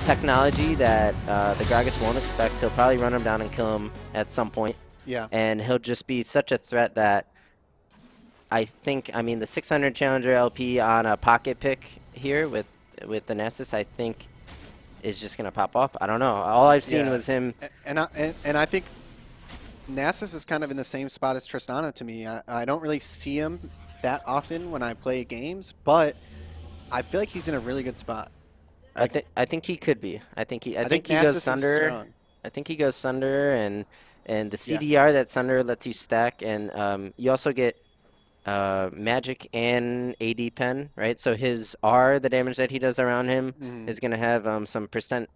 technology that the Gragas won't expect. He'll probably run him down and kill him at some point. Yeah. And he'll just be such a threat that I mean, the 600 Challenger LP on a pocket pick here with the Nessus, I think is just going to pop off. I don't know. All I've seen was him. And I think Nasus is kind of in the same spot as Tristana to me. I don't really see him that often when I play games, but I feel like he's in a really good spot. I think he could be. I think he Nasus goes is Sunder. strong. I think he goes Sunder and the CDR that Sunder lets you stack, and you also get magic and AD pen, right? So his R, the damage that he does around him, is going to have some percent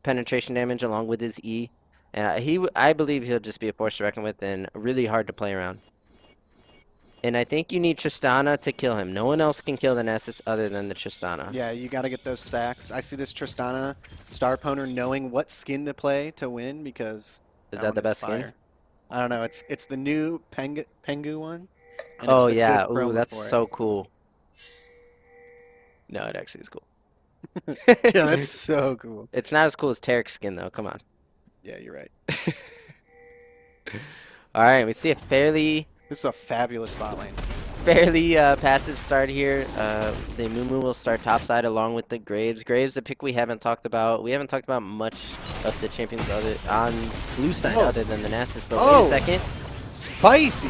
penetration damage along with his E. And I believe he'll just be a force to reckon with and really hard to play around. And I think you need Tristana to kill him. No one else can kill the Nessus other than the Tristana. Yeah, you got to get those stacks. I see this Tristana star opponent knowing what skin to play to win because Is that the best skin? I don't know. It's the new Pengu one. Oh yeah, ooh, that's so cool. No, it actually is cool. Yeah, that's so cool. It's not as cool as Tarek's skin though. Come on. Yeah, you're right. All right, we see a fairly This is a fabulous bot lane. Passive start here. The Mumu will start topside along with the Graves. Graves, a pick we haven't talked about. We haven't talked about much of the champions on blue side other than the Nasus. But wait a second. Spicy.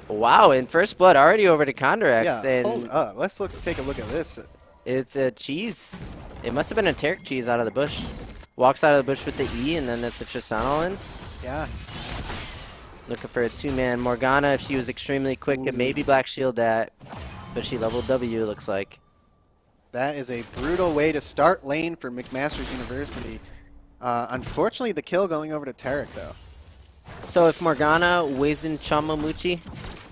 Wow, in first blood already over to Condirax. Yeah, and hold up. Let's take a look at this. It's a cheese. It must have been a Tarek cheese out of the bush. Walks out of the bush with the E, and then that's a Tristana all in. Yeah. Looking for a two-man Morgana. If she was extremely quick, could maybe Black Shield that, but she leveled W, looks like. That is a brutal way to start lane for McMaster's University. Unfortunately, the kill going over to Tarek, though. So if Morgana Wizen Chamamuchi,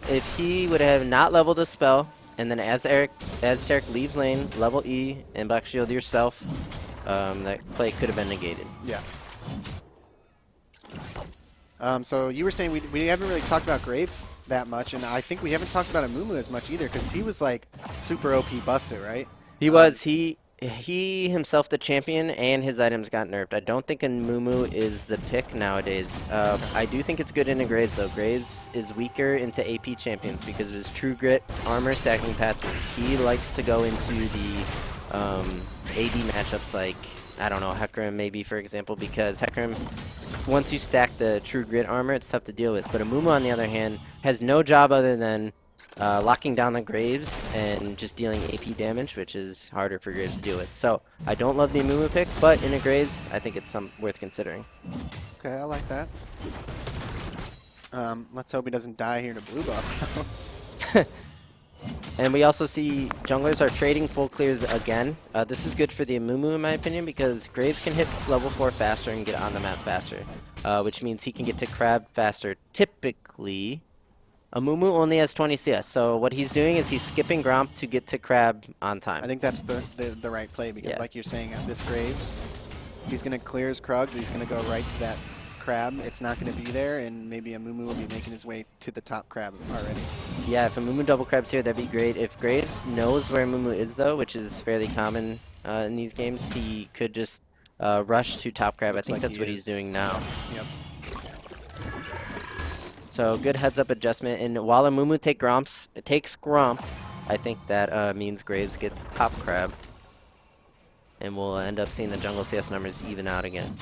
if he would have not leveled a spell, and then as Tarek leaves lane, level E, and Black Shield yourself, that play could have been negated. Yeah. So you were saying we haven't really talked about Graves that much, and I think we haven't talked about Amumu as much either, because he was like super OP busted, right? He was. He himself the champion, and his items got nerfed. I don't think Amumu is the pick nowadays. I do think it's good into Graves, though. Graves is weaker into AP champions because of his True Grit armor stacking passive. He likes to go into the AD matchups like, I don't know, Hecarim maybe, for example, because Hecarim, once you stack the True Grit armor, it's tough to deal with. But Amumu, on the other hand, has no job other than locking down the Graves and just dealing AP damage, which is harder for Graves to deal with. So I don't love the Amumu pick, but in a Graves, I think it's worth considering. Okay, I like that. Let's hope he doesn't die here to blue buff. And we also see junglers are trading full clears again. This is good for the Amumu, in my opinion, because Graves can hit level 4 faster and get on the map faster, which means he can get to Crab faster. Typically, Amumu only has 20 CS, so what he's doing is he's skipping Gromp to get to Crab on time. I think that's the right play, because like you're saying, this Graves, he's going to clear his Krugs, he's going to go right to that Crab. It's not going to be there, and maybe Amumu will be making his way to the top Crab already. Yeah, if Amumu double Crabs here, that'd be great. If Graves knows where Amumu is, though, which is fairly common in these games, he could just rush to top Crab. I think that's what he's doing now. Yep. So good heads-up adjustment, and while Amumu takes Gromp, I think that means Graves gets top Crab, and we'll end up seeing the jungle CS numbers even out again.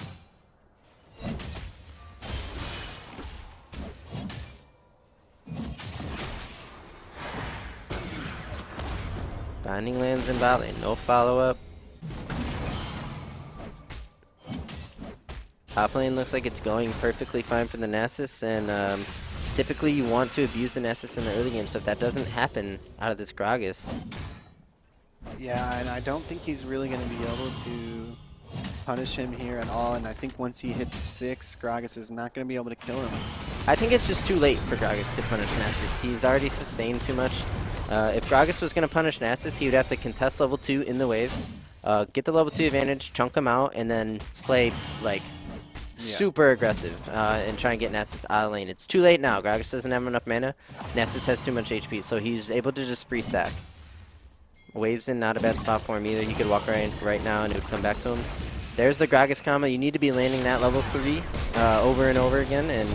Binding lands in bot lane, no follow-up. Top lane looks like it's going perfectly fine for the Nasus, and typically you want to abuse the Nasus in the early game, so if that doesn't happen out of this Gragas. Yeah, and I don't think he's really going to be able to punish him here at all, and I think once he hits 6, Gragas is not going to be able to kill him. I think it's just too late for Gragas to punish Nasus. He's already sustained too much. If Gragas was going to punish Nasus, he would have to contest level 2 in the wave, get the level 2 advantage, chunk him out, and then play like super aggressive and try and get Nasus out of lane. It's too late now. Gragas doesn't have enough mana. Nasus has too much HP, so he's able to just free stack. Wave's in not a bad spot for him either. He could walk right now and it would come back to him. There's the Gragas combo. You need to be landing that level 3 over and over again and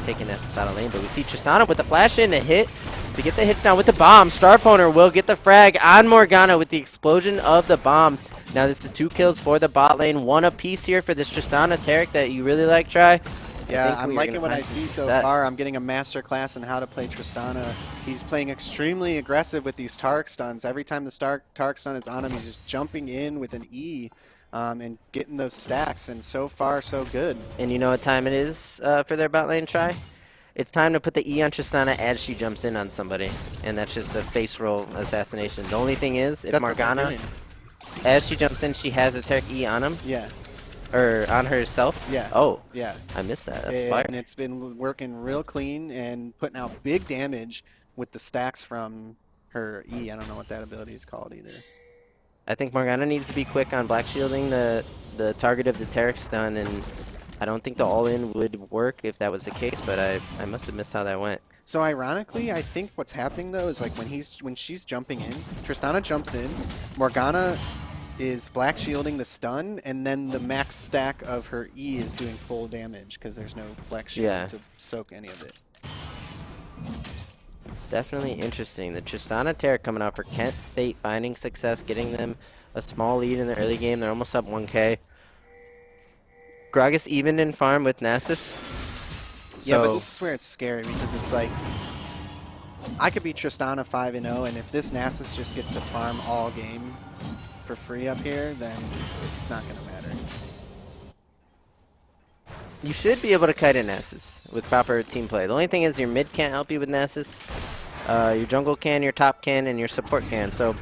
taking Nessus out of lane. But we see Tristana with the flash in to hit. To get the hits down with the bomb. Starponer will get the frag on Morgana with the explosion of the bomb. Now this is 2 kills for the bot lane. 1 apiece here for this Tristana Taric that you really like, Try. Yeah, I'm liking what I see so far. I'm getting a master class in how to play Tristana. He's playing extremely aggressive with these Taric stuns. Every time the Taric stun is on him, he's just jumping in with an E and getting those stacks. And so far, so good. And you know what time it is for their bot lane, Try? It's time to put the E on Tristana as she jumps in on somebody. And that's just a face roll assassination. The only thing is, if Morgana, as she jumps in, she has a Taric E on him. Yeah. Or on herself? Yeah. Oh. Yeah. I missed that. That's fire. And it's been working real clean and putting out big damage with the stacks from her E. I don't know what that ability is called either. I think Morgana needs to be quick on black shielding the target of the Taric stun, and I don't think the all-in would work if that was the case, but I must have missed how that went. So ironically, I think what's happening though is like when she's jumping in, Tristana jumps in, Morgana is black shielding the stun, and then the max stack of her E is doing full damage because there's no black shield to soak any of it. Definitely interesting. The Tristana Taric coming out for Kent State, finding success, getting them a small lead in the early game. They're almost up 1K. Gragas even in farm with Nasus. Yeah, but this is where it's scary because it's like I could be Tristana 5-0, and if this Nasus just gets to farm all game for free up here, then it's not going to matter. You should be able to kite in Nasus with proper team play. The only thing is your mid can't help you with Nasus. Your jungle can, your top can, and your support can. So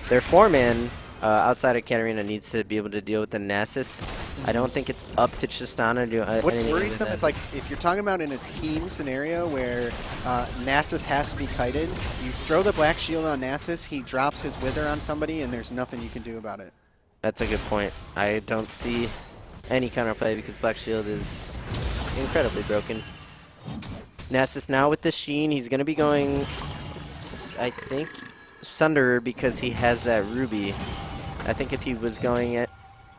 their 4-man outside of Katarina needs to be able to deal with the Nasus. I don't think it's up to Tristana to do What's worrisome is like if you're talking about in a team scenario where Nasus has to be kited, you throw the black shield on Nasus, he drops his wither on somebody, and there's nothing you can do about it. That's a good point. I don't see any counterplay because black shield is incredibly broken. Nasus now with the Sheen, he's going to be going, I think, Sunderer because he has that Ruby. I think if he was going at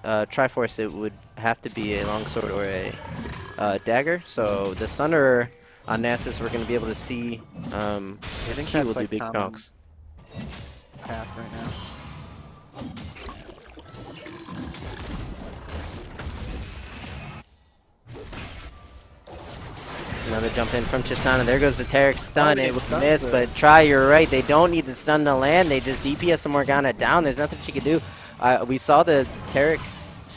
Triforce, it would have to be a longsword or a dagger. So the Sunderer on Nasus, we're going to be able to see. I think he that's will like do big chunks. Path right now. Another jump in from Tristana. There goes the Taric stun. It was missed, but Try, you're right. They don't need the stun to land. They just DPS the Morgana down. There's nothing she could do. We saw the Taric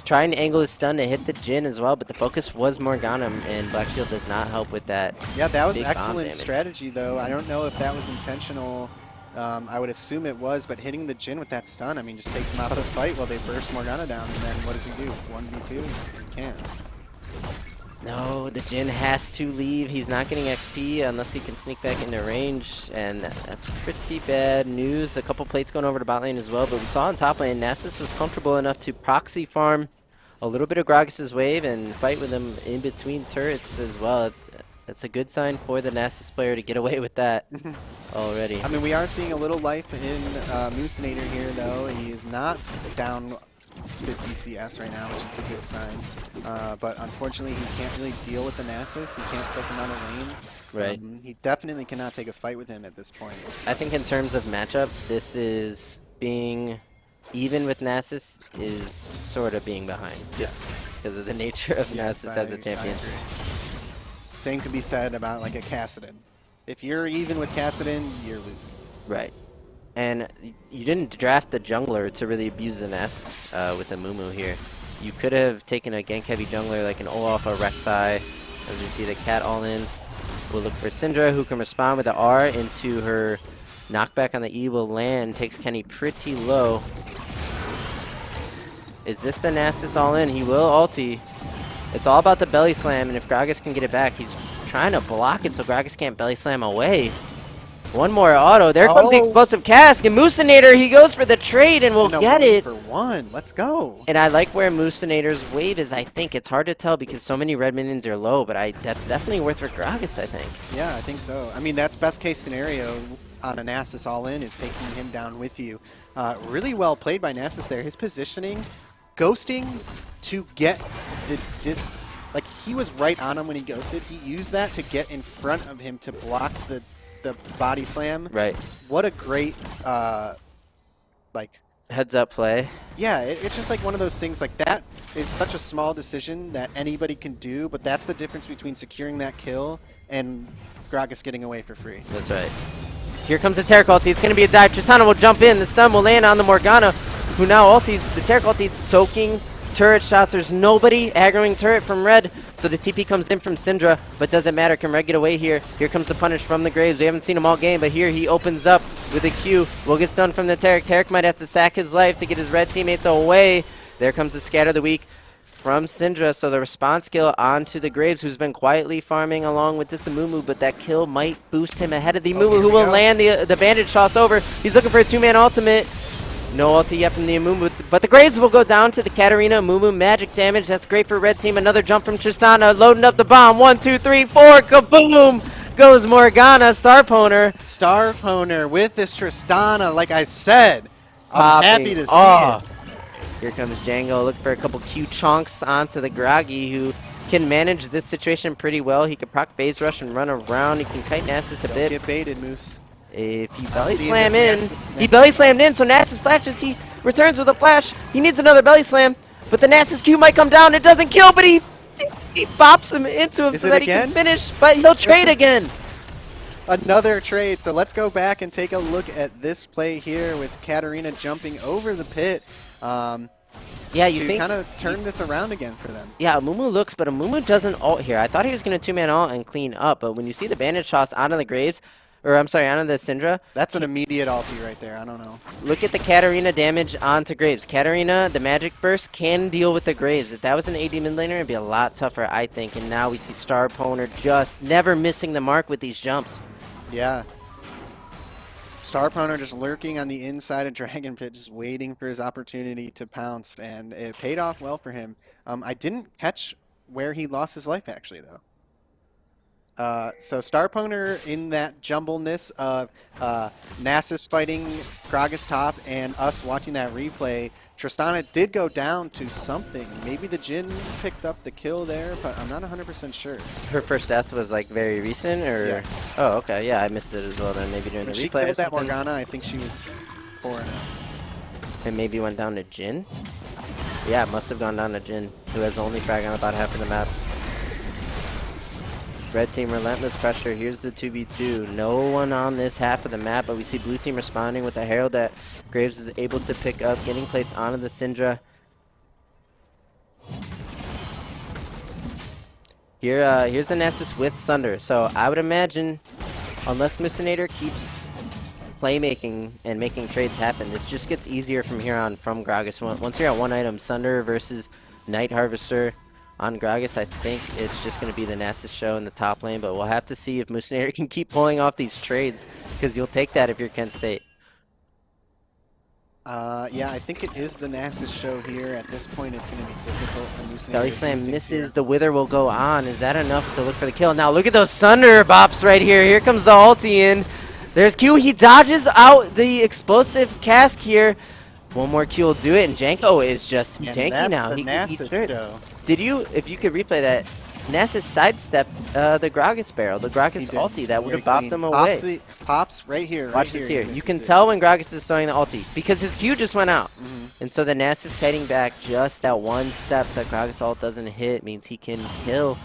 trying to angle his stun to hit the Jhin as well, but the focus was Morgana, and Black Shield does not help with that. Yeah, that was excellent strategy, though. I don't know if that was intentional. I would assume it was, but hitting the Jhin with that stun, I mean, just takes him out of the fight while they burst Morgana down, and then what does he do? 1v2? He can't. No, the Jhin has to leave. He's not getting XP unless he can sneak back into range, and that's pretty bad news. A couple plates going over to bot lane as well, but we saw in top lane, Nasus was comfortable enough to proxy farm a little bit of Gragas' wave and fight with him in between turrets as well. That's a good sign for the Nasus player to get away with that already. I mean, we are seeing a little life in Moosinator here, though. He is not down 50 CS right now, which is a good sign. But unfortunately, he can't really deal with the Nasus. He can't take him out of lane. Right. He definitely cannot take a fight with him at this point. I think in terms of matchup, this is being even with Nasus is sort of being behind. Just because of the nature of Nasus as a champion. Same could be said about like a Kassadin. If you're even with Kassadin, you're losing. Right. And you didn't draft the jungler to really abuse the Nasus with the Mumu here. You could have taken a gank-heavy jungler like an Olaf or Rek'Sai. As you see the cat all in. We'll look for Syndra, who can respond with the R into her knockback on the E. Will land, takes Kenny pretty low. Is this the Nasus all in? He will ulti. It's all about the belly slam, and if Gragas can get it back, he's trying to block it so Gragas can't belly slam away. One more auto. There comes the explosive cask, and Moosinator, he goes for the trade and will get it. For one. Let's go. And I like where Moosinator's wave is, I think. It's hard to tell because so many red minions are low, but that's definitely worth for Gragas, I think. Yeah, I think so. I mean, that's best case scenario. on a Nasus all-in is taking him down with you. Really well played by Nasus there. His positioning, ghosting to get the like he was right on him when he ghosted. He used that to get in front of him to block the body slam. Right. What a great like heads up play. Yeah, it's just like one of those things like that is such a small decision that anybody can do, but that's the difference between securing that kill and Gragas getting away for free. That's right. Here comes the Taric ulti. It's going to be a dive. Tristana will jump in. The stun will land on the Morgana, who now ultis. The Taric ulti is soaking turret shots. There's nobody aggroing turret from Red, so the TP comes in from Syndra, but doesn't matter. Can Red get away here? Here comes the punish from the Graves. We haven't seen him all game, but here he opens up with a Q. Will get stunned from the Taric. Taric might have to sack his life to get his Red teammates away. There comes the Scatter of the Week from Syndra, so the response kill onto the Graves, who's been quietly farming along with this Amumu, but that kill might boost him ahead of the Amumu, who will land the bandage toss over. He's looking for a two-man ultimate. No ulti yet from the Amumu, but the Graves will go down to the Katarina. Amumu magic damage. That's great for Red Team. Another jump from Tristana, loading up the bomb. 1, 2, 3, 4. Kaboom! Goes Morgana, Starponer. Starponer with this Tristana, like I said. I'm happy to see it. Here comes Django. Look for a couple Q chunks onto the Groggy, who can manage this situation pretty well. He can proc phase rush and run around. He can kite Nasus a bit. Get baited, Moose. If he belly slam in, he belly slammed in, so Nasus flashes. He returns with a flash. He needs another belly slam, but the Nasus Q might come down. It doesn't kill, but he bops him into him so that he can finish, but he'll trade again. Another trade. So let's go back and take a look at this play here with Katarina jumping over the pit. Yeah, you think kind of turn this around again for them. Yeah, Amumu looks, but Amumu doesn't ult here. I thought he was going to two-man ult and clean up, but when you see the bandage toss onto the Graves, or I'm sorry, onto the Syndra. That's an immediate ulti right there. I don't know. Look at the Katarina damage onto Graves. Katarina, the magic burst, can deal with the Graves. If that was an AD mid laner, it'd be a lot tougher, I think. And now we see Starponer just never missing the mark with these jumps. Yeah. Starponer just lurking on the inside of Dragon Pit, just waiting for his opportunity to pounce, and it paid off well for him. I didn't catch where he lost his life, actually, though. So Starponer, in that jumbleness of Nasus fighting Gragas top and us watching that replay, Tristana did go down to something. Maybe the Jhin picked up the kill there, but I'm not 100% sure. Her first death was like very recent, or? Yes. Oh, okay. Yeah, I missed it as well then. Maybe during the she replay or killed that something. Morgana, I think she was 4-0. And maybe went down to Jhin? Yeah, it must have gone down to Jhin, who has only frag on about half of the map. Red team, relentless pressure. Here's the 2v2. No one on this half of the map, but we see blue team responding with a Herald that Graves is able to pick up, getting plates onto the Syndra. Here's the Nasus with Sunder. So I would imagine, unless Mistinator keeps playmaking and making trades happen, this just gets easier from here on from Gragas. Once you're at one item, Sunder versus Night Harvester on Gragas, I think it's just going to be the Nasus show in the top lane, but we'll have to see if Mustinator can keep pulling off these trades, because you'll take that if you're Kent State. Yeah, I think it is the Nasus show here. At this point, it's going to be difficult for Mustinator. Belly Slam misses, the Wither will go on. Is that enough to look for the kill? Now look at those Thunder bops right here. Here comes the ulti in. There's Q. He dodges out the explosive cask here. One more Q will do it, and Janko is just tanky now. Did you, if you could replay that, Nasus sidestepped the Gragas barrel, the Gragas ulti. That would have bopped him away. Pops right here. Watch this here. You can tell when Gragas is throwing the ulti, because his Q just went out. And so the Nasus kiting back just that one step so that Gragas ult doesn't hit means he can kill.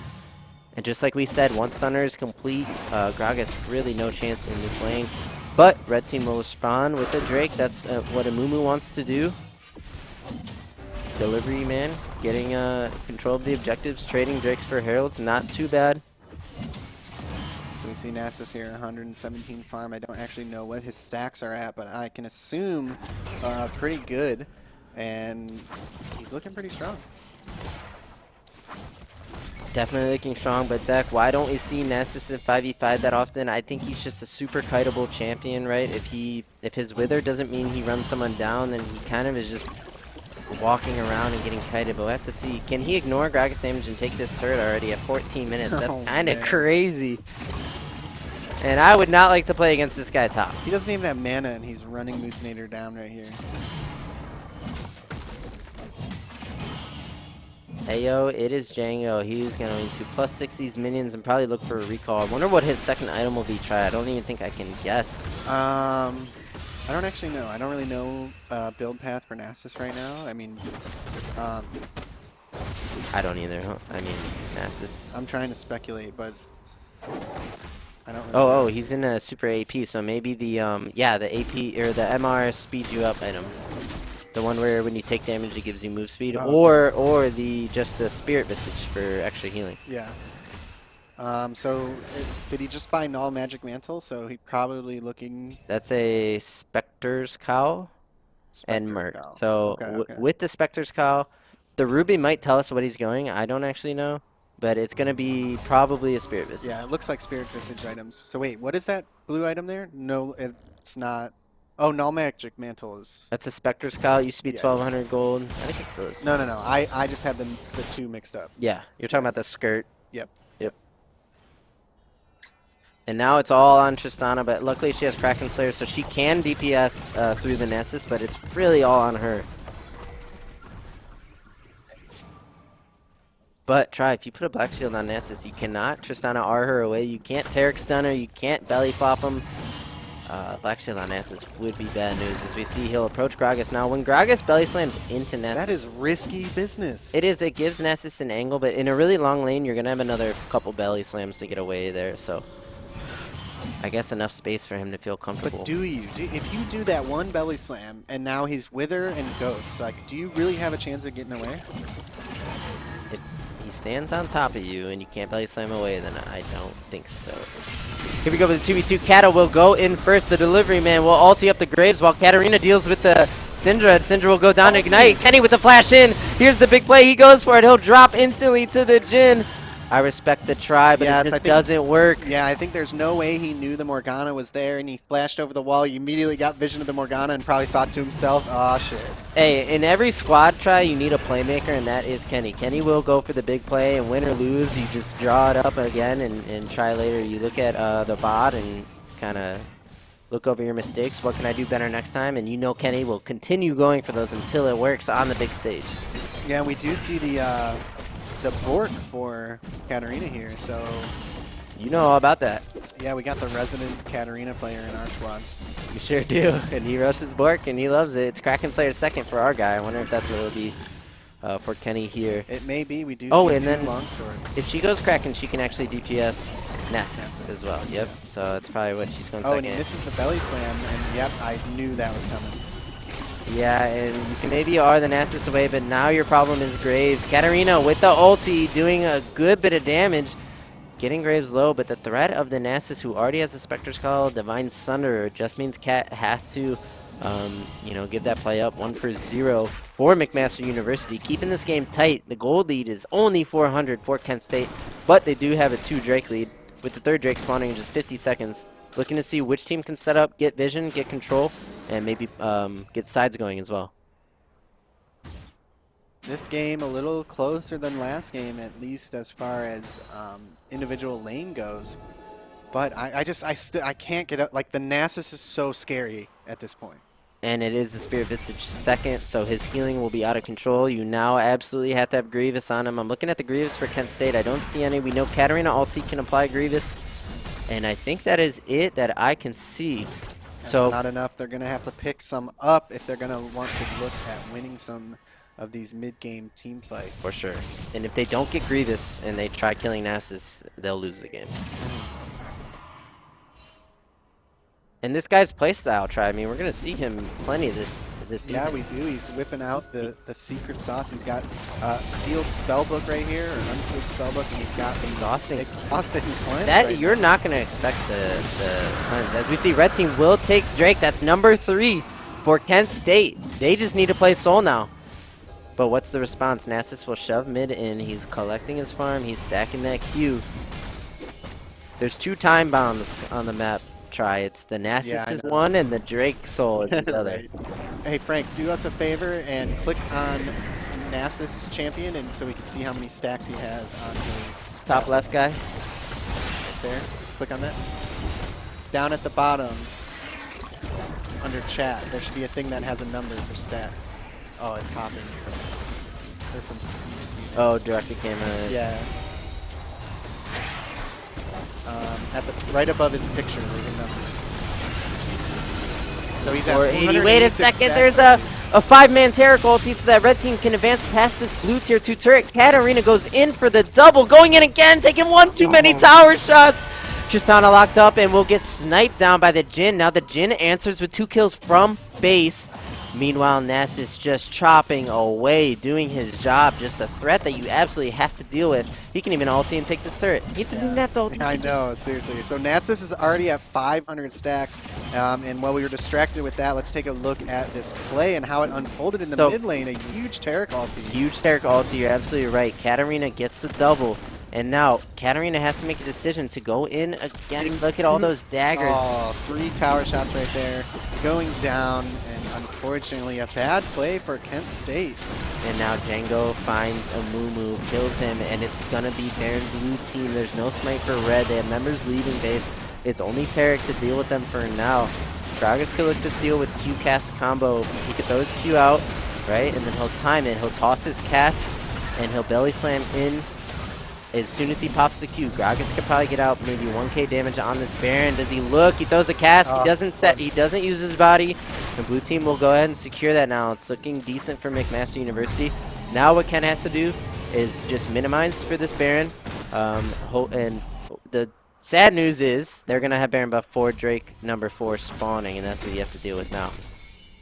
And just like we said, once Stunner is complete, Gragas really no chance in this lane. But Red Team will respond with the Drake. That's what Amumu wants to do. Delivery man, getting control of the objectives, trading Drakes for Heralds, not too bad. So we see Nasus here, 117 farm. I don't actually know what his stacks are at, but I can assume pretty good. And he's looking pretty strong. Definitely looking strong, but Zach, why don't we see Nasus in 5v5 that often? I think he's just a super kiteable champion, right? If his Wither doesn't mean he runs someone down, then he kind of is just walking around and getting kited. But we'll have to see. Can he ignore Gragas damage and take this turret already at 14 minutes? That's kind of crazy. And I would not like to play against this guy top. He doesn't even have mana, and he's running Moosinator down right here. Hey yo, it is Django. He's going to +6 these minions and probably look for a recall. I wonder what his second item will be. Try. I don't even think I can guess. I don't actually know. I don't really know build path for Nasus right now. I mean, I don't either. Huh? I mean, Nasus. I'm trying to speculate, but I don't really Oh, know. he's in a super AP, so maybe the yeah, the AP or the MR speed you up item. The one where when you take damage it gives you move speed, or the just the Spirit Visage for extra healing. Yeah. Did he just buy Null Magic Mantle? So he probably looking. That's a Spectre's Cowl and Spectre Merc. Cowl. So Okay. with the Spectre's Cowl, the Ruby might tell us what he's going. I don't actually know, but it's gonna be probably a Spirit Visage. Yeah, it looks like Spirit Visage items. So wait, what is that blue item there? No, it's not. Oh, Null Magic Mantle is. That's a Spectre's Cowl. It used to be Yeah. 1200 gold. I think it still is. No. I just had the two mixed up. Yeah, you're talking about the skirt. Yep. And now it's all on Tristana, but luckily she has Kraken Slayer, so she can DPS through the Nessus, but it's really all on her. But try, if you put a Black Shield on Nessus, you cannot Tristana R her away. You can't Taric stun her. You can't belly flop him. Black Shield on Nessus would be bad news. As we see, he'll approach Gragas now. When Gragas belly slams into Nessus, That is risky business. it is. It gives Nessus an angle, but in a really long lane, you're gonna have another couple belly slams to get away there. So I guess enough space for him to feel comfortable. But do you? If you do that one belly slam, and now he's Wither and Ghost, like, do you really have a chance of getting away? If he stands on top of you and you can't belly slam away, then I don't think so. Here we go with the 2v2. Kata will go in first. The delivery man will ulti up the Graves while Katarina deals with the Syndra. Syndra will go down to Ignite. Kenny with the flash in. Here's the big play. He goes for it. He'll drop instantly to the Jhin. I respect the try, but Yeah, it just doesn't work. Yeah, I think there's no way he knew the Morgana was there, and he flashed over the wall. He immediately got vision of the Morgana and probably thought to himself, oh, shit. Hey, in every squad try, you need a playmaker, and that is Kenny. Kenny will go for the big play, and win or lose, you just draw it up again and try later. You look at the bot and kind of look over your mistakes. What can I do better next time? And you know Kenny will continue going for those until it works on the big stage. Yeah, we do see the Bork for Katarina here, so You know all about that. yeah, we got the resident Katarina player in our squad. We sure do. And he rushes Bork, and he loves it. It's Kraken Slayer second for our guy. I wonder if that's what it'll be for Kenny here. It may be. We do Oh, see and two then longswords. if she goes Kraken, she can actually DPS Nessus as well. Yep. So that's probably what she's going Oh, and second. he misses the belly slam, and yep, I knew that was coming. Yeah, and you can maybe R the Nasus away, but now your problem is Graves. Katarina with the ulti doing a good bit of damage, getting Graves low, but the threat of the Nasus, who already has a Spectre's Call, Divine Sunderer, just means Cat has to, you know, give that play up. 1-for-0 for McMaster University, keeping this game tight. The gold lead is only 400 for Kent State, but they do have a 2 Drake lead, with the 3rd Drake spawning in just 50 seconds. Looking to see which team can set up, get vision, get control, and maybe get sides going as well. This game a little closer than last game, at least as far as individual lane goes. But I can't get up. Like, the Nasus is so scary at this point. And it is the Spirit Visage second, so his healing will be out of control. You now absolutely have to have Grievous on him. I'm looking at the Grievous for Kent State. I don't see any. We know Katarina ulti can apply Grievous. And I think that is it that I can see. That's So not enough. They're going to have to pick some up if they're going to want to look at winning some of these mid-game team fights. for sure. And if they don't get Grievous and they try killing Nasus, they'll lose the game. And this guy's playstyle try. I mean, we're going to see him plenty this season. Yeah, we do. He's whipping out the secret sauce. He's got sealed spellbook right here, or unsealed spellbook, and he's got the Exhausting. cleanse. That right you're not going to expect the cleanse. As we see, Red Team will take Drake. That's number 3 for Kent State. They just need to play Soul now. But what's the response? Nasus will shove mid in. He's collecting his farm. He's stacking that Q. There's 2 time bombs on the map. Try. It's the Nasus Yeah, is I know. one and the Drake Soul is the other. Right. Hey, Frank, do us a favor and click on Nasus champion, and so we can see how many stacks he has on his Top left guy. right there. Click on that. down at the bottom, under chat, there should be a thing that has a number for stats. Oh, it's hopping from. They're from YouTube. Oh, directed camera. Yeah. At the right above his picture, there's a number. So he's at 480. Wait a second, stats. there's a 5-man Taric ulti so that red team can advance past this blue tier 2 turret. Katarina goes in for the double, going in again, taking one too many tower shots. Tristana locked up and will get sniped down by the Jhin. Now the Jhin answers with 2 kills from base. Meanwhile, Nasus just chopping away, doing his job. Just a threat that you absolutely have to deal with. He can even ulti and take this turret. He doesn't even have to ulti. I know, seriously. So Nasus is already at 500 stacks. And while we were distracted with that, let's take a look at this play and how it unfolded in the mid lane. A huge Taric ulti. Huge Taric ulti, you're absolutely right. Katarina gets the double. And now, Katarina has to make a decision to go in again. Look at all those daggers. Oh, 3 tower shots right there. Going down, and unfortunately, a bad play for Kent State. And now Django finds a Mumu, kills him, and it's gonna be Baron blue team. There's no smite for red. They have members leaving base. It's only Taric to deal with them for now. Gragas could look to steal with Q cast combo. He could throw his Q out, right? And then he'll time it. He'll toss his cast, and he'll belly slam in. As soon as he pops the Q, Gragas could probably get out maybe 1k damage on this Baron. Does he look? He throws the cast. He doesn't set. He doesn't use his body. And blue team will go ahead and secure that now. It's looking decent for McMaster University. Now what Ken has to do is just minimize for this Baron. And the sad news is they're gonna have Baron buff 4 Drake number 4 spawning, and that's what you have to deal with now.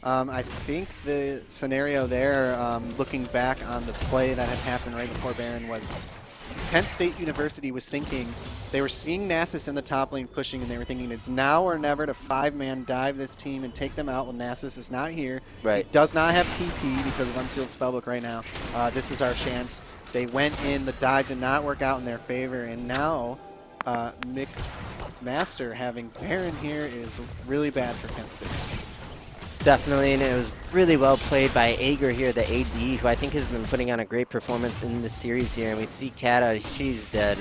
I think the scenario there, looking back on the play that had happened right before Baron, was Kent State University was thinking, they were seeing Nasus in the top lane pushing, and they were thinking it's now or never to 5-man dive this team and take them out when Nasus is not here. Right. He does not have TP because of Unsealed Spellbook right now. This is our chance. They went in, the dive did not work out in their favor, and now McMaster having Baron here is really bad for Kent State. Definitely, and it was really well played by Ager here, the AD, who I think has been putting on a great performance in this series here. And we see Kata, she's dead.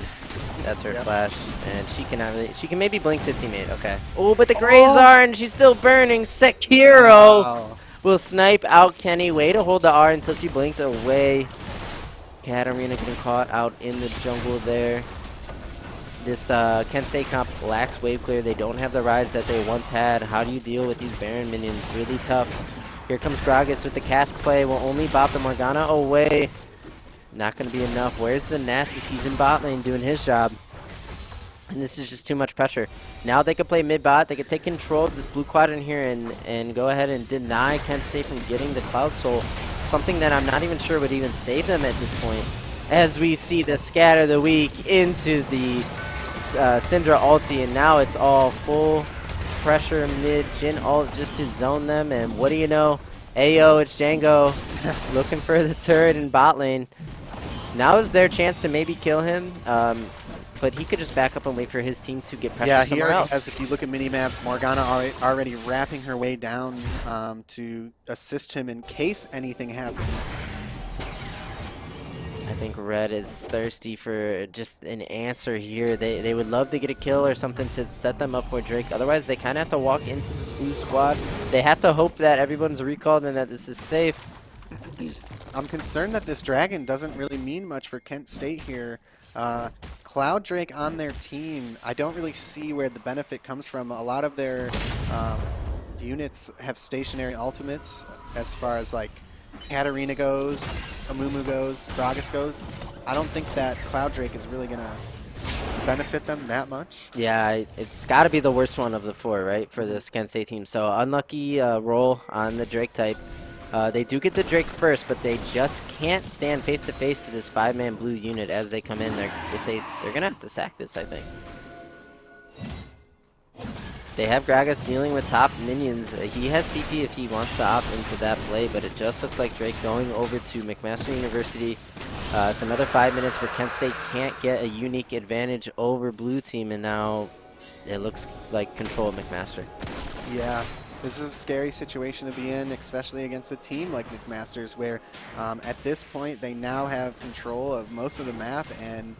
That's her flash, and she cannot really. She can maybe blink to teammate. Okay. Oh, but the Graves are, and she's still burning. Sekiro will snipe out Kenny. Way to hold the R until she blinked away. Katarina getting caught out in the jungle there. This Kent State comp lacks wave clear. They don't have the rides that they once had. How do you deal with these Baron minions? Really tough. Here comes Gragas with the cast play. Will only bop the Morgana away. Not going to be enough. Where's the Nasus? He's in bot lane doing his job. And this is just too much pressure. Now they could play mid bot. They could take control of this blue quad in here and go ahead and deny Kent State from getting the Cloud Soul. Something that I'm not even sure would even save them at this point. As we see the Scatter the Weak into the Syndra ulti, and now it's all full pressure mid Jhin ult just to zone them. And what do you know? Ayo, it's Django looking for the turret in bot lane. Now is their chance to maybe kill him, but he could just back up and wait for his team to get pressure somewhere else. As if you look at minimap, Morgana already wrapping her way down to assist him in case anything happens. I think Red is thirsty for just an answer here. They would love to get a kill or something to set them up for Drake. Otherwise, they kind of have to walk into this blue squad. They have to hope that everyone's recalled and that this is safe. I'm concerned that this dragon doesn't really mean much for Kent State here. Cloud Drake on their team, I don't really see where the benefit comes from. A lot of their units have stationary ultimates as far as like Katarina goes, Amumu goes, Gragas goes. I don't think that Cloud Drake is really going to benefit them that much. Yeah, it's got to be the worst one of the 4, right, for this Kent State team. So unlucky roll on the Drake type. They do get the Drake first, but they just can't stand face-to-face to this 5-man blue unit as they come in. They're going to have to sack this, I think. They have Gragas dealing with top minions. He has TP if he wants to opt into that play, but it just looks like Drake going over to McMaster University. It's another 5 minutes where Kent State can't get a unique advantage over blue team, and now it looks like control of McMaster. Yeah, this is a scary situation to be in, especially against a team like McMaster's, where at this point they now have control of most of the map, and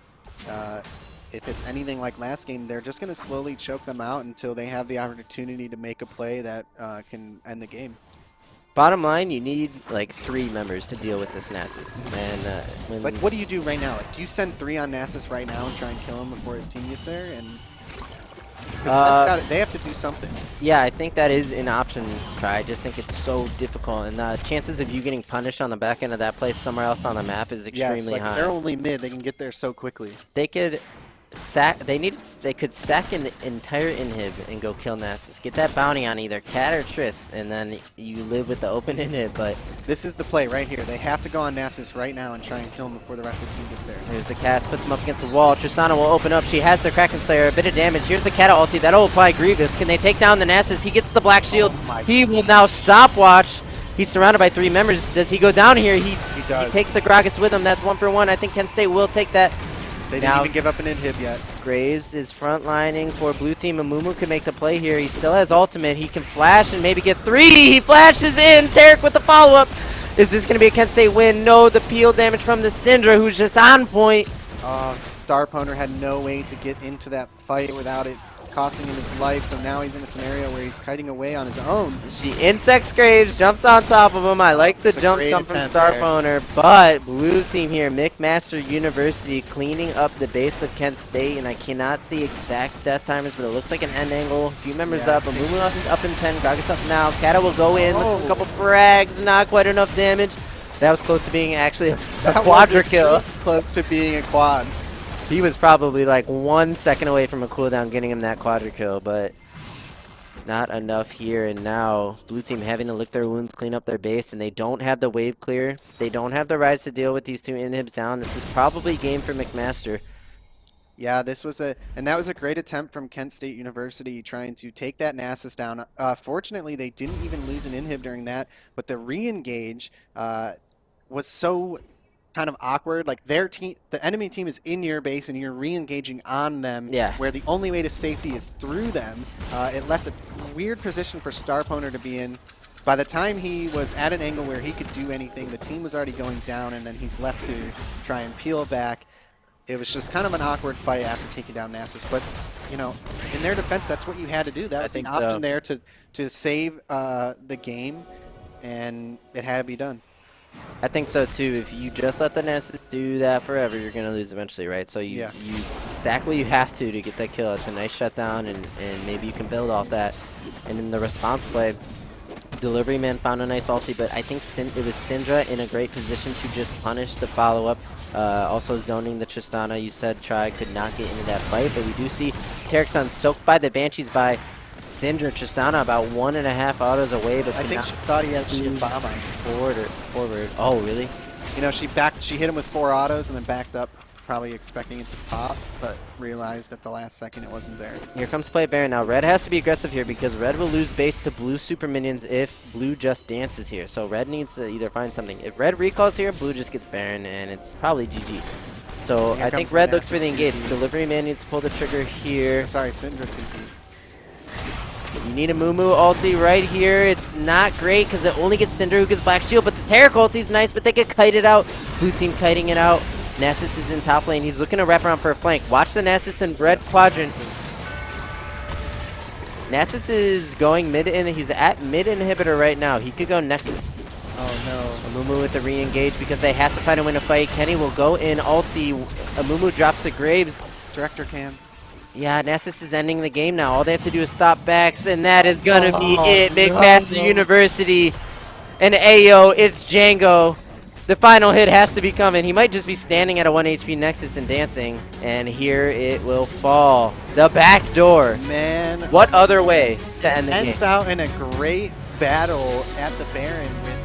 if it's anything like last game, they're just going to slowly choke them out until they have the opportunity to make a play that can end the game. Bottom line, you need like 3 members to deal with this Nasus. And Like, what do you do right now? Like, do you send 3 on Nasus right now and try and kill him before his team gets there? And they have to do something. Yeah, I think that is an option, Try. I just think it's so difficult, and the chances of you getting punished on the back end of that place somewhere else on the map is extremely high. They're only mid; they can get there so quickly. They could sack. They could sack an entire inhib and go kill Nasus. Get that bounty on either Cat or Triss, and then you live with the open inhib. But this is the play right here. They have to go on Nasus right now and try and kill him before the rest of the team gets there. Here's the cast, puts him up against the wall. Tristana will open up. She has the Kraken Slayer, a bit of damage. Here's the Kata ulti. That'll apply Grievous. Can they take down the Nasus? He gets the Black Shield. He will now stopwatch. He's surrounded by 3 members. Does he go down here? He does. He takes the Gragas with him. That's 1 for 1. I think Kent State will take that. They didn't even give up an inhib yet. Graves is frontlining for blue team. Amumu can make the play here. He still has ultimate. He can flash and maybe get 3. He flashes in. Tarek with the follow-up. Is this going to be a Kent State win? No, the peel damage from the Syndra, who's just on point. Starpwner had no way to get into that fight without it costing him his life, so now he's in a scenario where he's kiting away on his own. She insects Graves, jumps on top of him. I like the jump from Starpwner, but blue team here, McMaster University cleaning up the base of Kent State, and I cannot see exact death timers, but it looks like an end angle. A few members up, Amumu is up in 10, Gragas up now. Kata will go in, look for a couple frags, not quite enough damage. That was close to being actually a quadra kill. Close to being a quad. He was probably like 1 second away from a cooldown getting him that quadra kill, but not enough here. And now blue team having to lick their wounds, clean up their base, and they don't have the wave clear. They don't have the rise to deal with these 2 inhibs down. This is probably game for McMaster. Yeah, that was a great attempt from Kent State University trying to take that Nasus down. Fortunately, they didn't even lose an inhib during that, but the re-engage was so kind of awkward. Like their team, the enemy team is in your base and you're re-engaging on them, where the only way to safety is through them. It left a weird position for Starpwner to be in. By the time he was at an angle where he could do anything, the team was already going down, and then he's left to try and peel back. It was just kind of an awkward fight after taking down Nasus, but you know, in their defense, that's what you had to do. That was the option there to save the game, and it had to be done. I think so too. If you just let the Nasus do that forever, you're going to lose eventually, right? So you sack what you have to get that kill. It's a nice shutdown, and maybe you can build off that. And in the response play, Delivery Man found a nice ulti, but I think it was Syndra in a great position to just punish the follow-up. Also zoning the Tristana, you said Try could not get into that fight, but we do see Terekson soaked by the Banshees by Syndra. Tristana about 1.5 autos away, but I think she thought he had a bomb on forward. Oh, really? You know, she hit him with 4 autos and then backed up, probably expecting it to pop, but realized at the last second it wasn't there. Here comes play Baron. Now Red has to be aggressive here because Red will lose base to blue super minions if blue just dances here. So Red needs to either find something. If Red recalls here, blue just gets Baron, and it's probably GG. So I think Red looks for the engage. Delivery Man needs to pull the trigger here. Oh, sorry, Syndra 2P. You need a Mumu ulti right here. It's not great because it only gets Syndra who gets Black Shield, but the Tarek ulti is nice, but they get kited out. Blue team kiting it out. Nasus is in top lane. He's looking to wrap around for a flank. Watch the Nasus in red quadrant. Nasus is going mid, and he's at mid inhibitor right now. He could go Nexus. Oh no. Amumu with the re-engage because they have to find a win a fight. Kenny will go in ulti. Amumu drops the Graves. Director cam. Yeah, Nasus is ending the game now. All they have to do is stop backs, and that is going to be it. McMaster University. And Ayo, it's Django. The final hit has to be coming. He might just be standing at a 1 HP Nexus and dancing. And here it will fall. The back door. Man. What other way to end the game? Ends out in a great battle at the Baron with